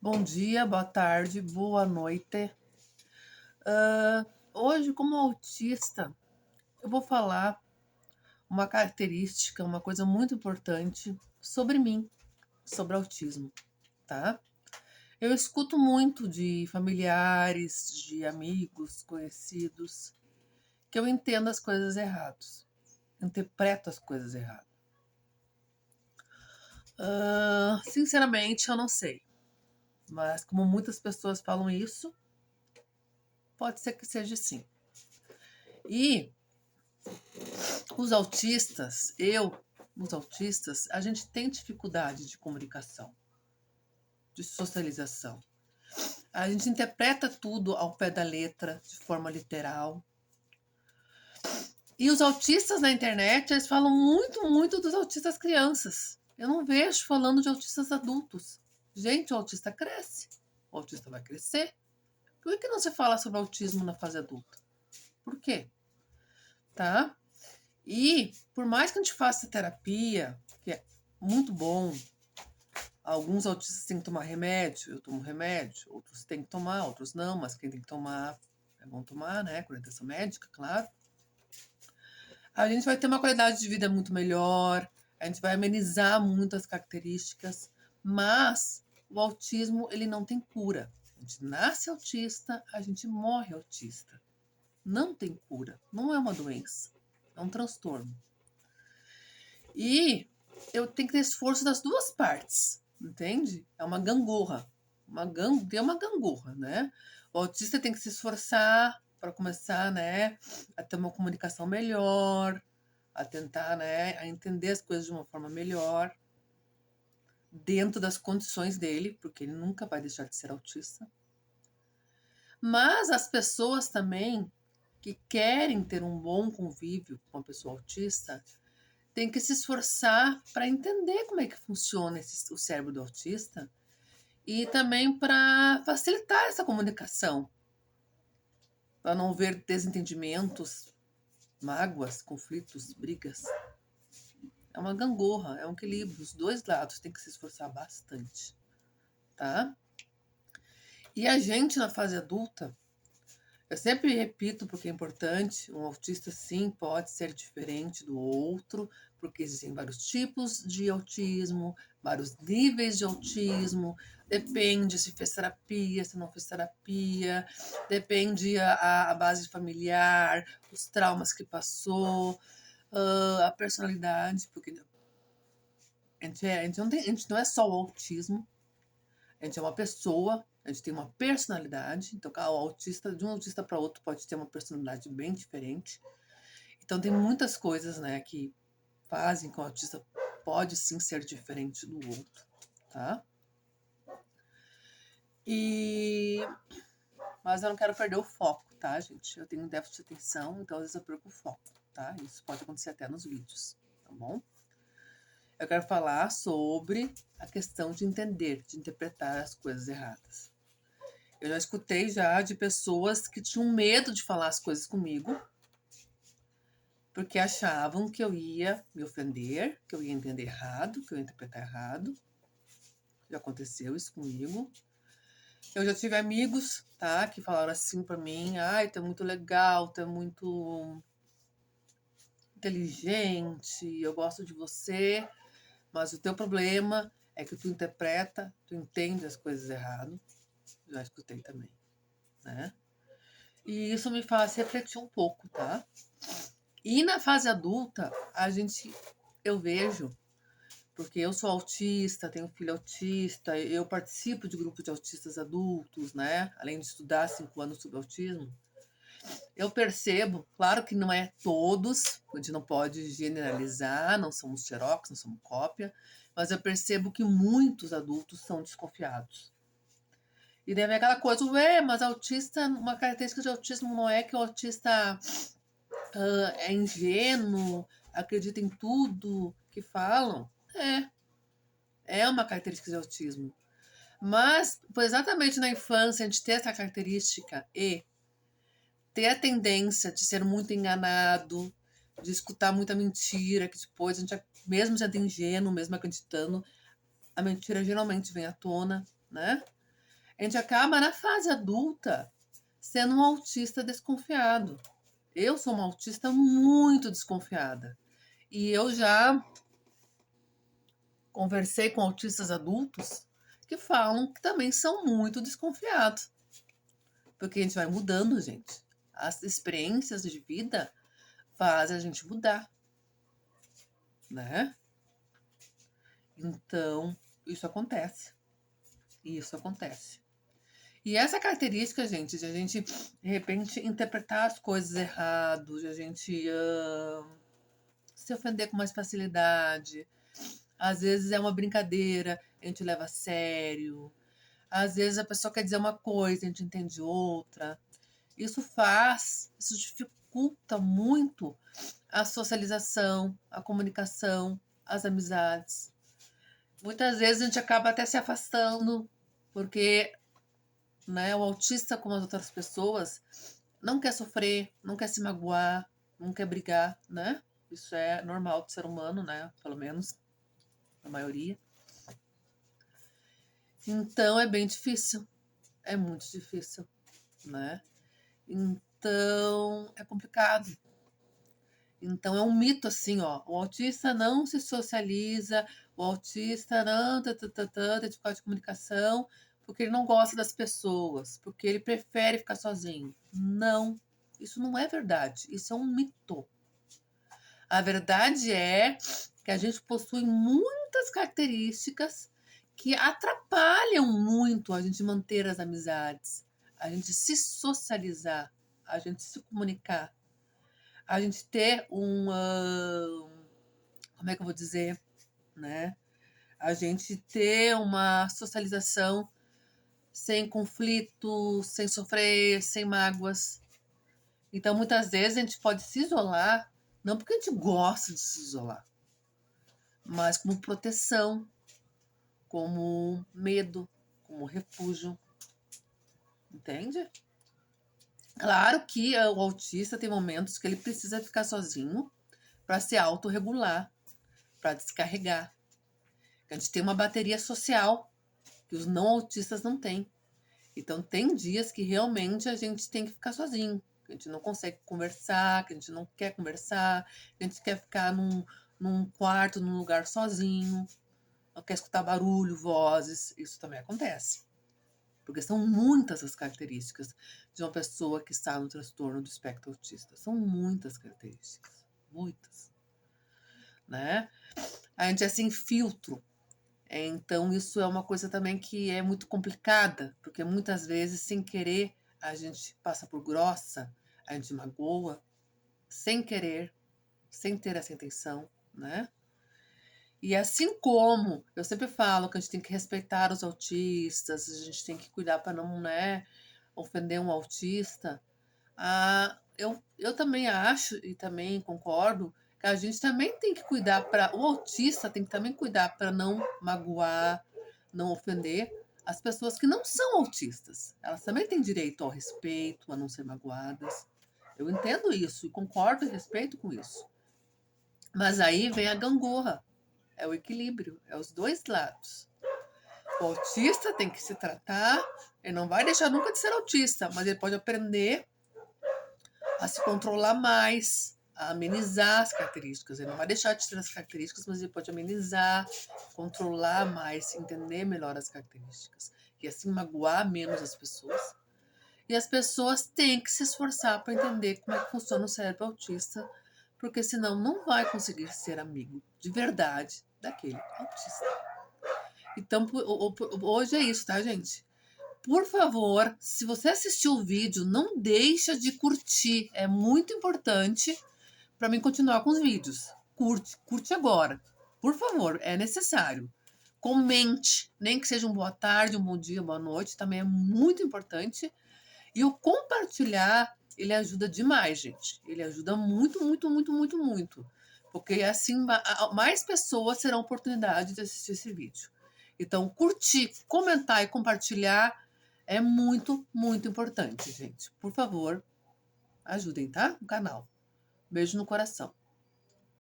Bom dia, boa tarde, boa noite. Hoje, como autista, eu vou falar uma característica, uma coisa muito importante sobre mim, sobre autismo, tá? Eu escuto muito de familiares, de amigos, conhecidos, que eu entendo as coisas erradas, interpreto as coisas erradas. Sinceramente, eu não sei, mas como muitas pessoas falam isso, pode ser que seja sim. E os autistas, a gente tem dificuldade de comunicação, de socialização. A gente interpreta tudo ao pé da letra, de forma literal. E os autistas na internet, eles falam muito dos autistas crianças. Eu não vejo falando de autistas adultos. Gente, o autista cresce. O autista vai crescer. Por que não se fala sobre autismo na fase adulta? Por quê? Tá? E por mais que a gente faça terapia, que é muito bom, alguns autistas têm que tomar remédio, eu tomo remédio, outros têm que tomar, outros não, mas quem tem que tomar é bom tomar, né? Com orientação médica, claro. A gente vai ter uma qualidade de vida muito melhor, a gente vai amenizar muitas características, mas o autismo, ele não tem cura. A gente nasce autista, a gente morre autista. Não tem cura, não é uma doença, é um transtorno. E eu tenho que ter esforço das duas partes, entende? É uma gangorra. Tem uma gangorra, né? O autista tem que se esforçar para começar, né, a ter uma comunicação melhor, a tentar, né, a entender as coisas de uma forma melhor, dentro das condições dele, porque ele nunca vai deixar de ser autista. Mas as pessoas também que querem ter um bom convívio com a pessoa autista tem que se esforçar para entender como é que funciona o cérebro do autista e também para facilitar essa comunicação, para não haver desentendimentos, mágoas, conflitos, brigas. É uma gangorra, é um equilíbrio. Os dois lados têm que se esforçar bastante, tá? E a gente na fase adulta, eu sempre repito porque é importante, um autista sim pode ser diferente do outro, porque existem vários tipos de autismo, vários níveis de autismo, depende se fez terapia, se não fez terapia, depende a base familiar, os traumas que passou, a personalidade, porque a gente não é só o autismo, a gente é uma pessoa, a gente tem uma personalidade. Então, o autista, de um autista para outro, pode ter uma personalidade bem diferente. Então, tem muitas coisas, né, que fazem com que o autista pode sim ser diferente do outro, tá? Mas eu não quero perder o foco, tá, gente? Eu tenho déficit de atenção, então às vezes eu perco o foco, tá? Isso pode acontecer até nos vídeos, tá bom? Eu quero falar sobre a questão de entender, de interpretar as coisas erradas. Eu já escutei de pessoas que tinham medo de falar as coisas comigo, porque achavam que eu ia me ofender, que eu ia entender errado, que eu ia interpretar errado. Já aconteceu isso comigo. Eu já tive amigos, tá, que falaram assim pra mim: ai, tu é muito legal, tu é muito inteligente, eu gosto de você, mas o teu problema é que tu interpreta, tu entende as coisas errado. Já escutei também, né? E isso me faz refletir um pouco, tá? E na fase adulta, eu vejo, porque eu sou autista, tenho filho autista, eu participo de grupos de autistas adultos, né? Além de estudar 5 anos sobre autismo, eu percebo, claro que não é todos, a gente não pode generalizar, não somos xerox, não somos cópia, mas eu percebo que muitos adultos são desconfiados. E daí vem aquela coisa, mas autista, uma característica de autismo não é que o autista é ingênuo, acredita em tudo que falam. É uma característica de autismo. Mas, exatamente na infância, a gente ter essa característica e ter a tendência de ser muito enganado, de escutar muita mentira, que depois a gente, mesmo sendo ingênuo, mesmo acreditando, a mentira geralmente vem à tona, né? A gente acaba na fase adulta sendo um autista desconfiado. Eu sou uma autista muito desconfiada. E eu já conversei com autistas adultos que falam que também são muito desconfiados. Porque a gente vai mudando, gente. As experiências de vida fazem a gente mudar, né? Então, isso acontece. Isso acontece. E essa característica, gente, de a gente, de repente, interpretar as coisas errado, de a gente se ofender com mais facilidade. Às vezes é uma brincadeira, a gente leva a sério. Às vezes a pessoa quer dizer uma coisa, a gente entende outra. Isso dificulta muito a socialização, a comunicação, as amizades. Muitas vezes a gente acaba até se afastando, porque, né, o autista, como as outras pessoas, não quer sofrer, não quer se magoar, não quer brigar, né? Isso é normal do ser humano, né? Pelo menos a maioria. Então é bem difícil, é muito difícil, né? Então é complicado. Então é um mito assim, ó. O autista não se socializa, o autista não tem dificuldade de comunicação, porque ele não gosta das pessoas, porque ele prefere ficar sozinho. Não, isso não é verdade. Isso é um mito. A verdade é que a gente possui muitas características que atrapalham muito a gente manter as amizades, a gente se socializar, a gente se comunicar, a gente ter como é que eu vou dizer, né? A gente ter uma socialização sem conflitos, sem sofrer, sem mágoas. Então, muitas vezes a gente pode se isolar, não porque a gente gosta de se isolar, mas como proteção, como medo, como refúgio. Entende? Claro que o autista tem momentos que ele precisa ficar sozinho para se autorregular, para descarregar. A gente tem uma bateria social que os não autistas não têm. Então, tem dias que realmente a gente tem que ficar sozinho, que a gente não consegue conversar, que a gente não quer conversar, que a gente quer ficar num quarto, num lugar sozinho, não quer escutar barulho, vozes. Isso também acontece. Porque são muitas as características de uma pessoa que está no transtorno do espectro autista. São muitas características. Muitas. Né? A gente é sem filtro. Então, isso é uma coisa também que é muito complicada, porque muitas vezes, sem querer, a gente passa por grossa, a gente magoa, sem querer, sem ter essa intenção, né? E assim como eu sempre falo que a gente tem que respeitar os autistas, a gente tem que cuidar para não, né, ofender um autista, eu também acho e também concordo que a gente também tem que cuidar para. O autista tem que também cuidar para não magoar, não ofender as pessoas que não são autistas. Elas também têm direito ao respeito, a não ser magoadas. Eu entendo isso e concordo e respeito com isso. Mas aí vem a gangorra. É o equilíbrio, é os dois lados. O autista tem que se tratar, ele não vai deixar nunca de ser autista, mas ele pode aprender a se controlar mais, a amenizar as características. Ele não vai deixar de ter as características, mas ele pode amenizar, controlar mais, entender melhor as características. E assim magoar menos as pessoas. E as pessoas têm que se esforçar para entender como é que funciona o cérebro autista, porque senão não vai conseguir ser amigo de verdade daquele autista. Então, hoje é isso, tá, gente? Por favor, se você assistiu o vídeo, não deixa de curtir. É muito importante para mim continuar com os vídeos. Curte agora. Por favor, é necessário. Comente, nem que seja um boa tarde, um bom dia, boa noite, também é muito importante. E o compartilhar, ele ajuda demais, gente. Ele ajuda muito, muito, muito, muito, muito. Porque assim mais pessoas terão oportunidade de assistir esse vídeo. Então, curtir, comentar e compartilhar é muito, muito importante, gente. Por favor, ajudem, tá? O canal. Beijo no coração.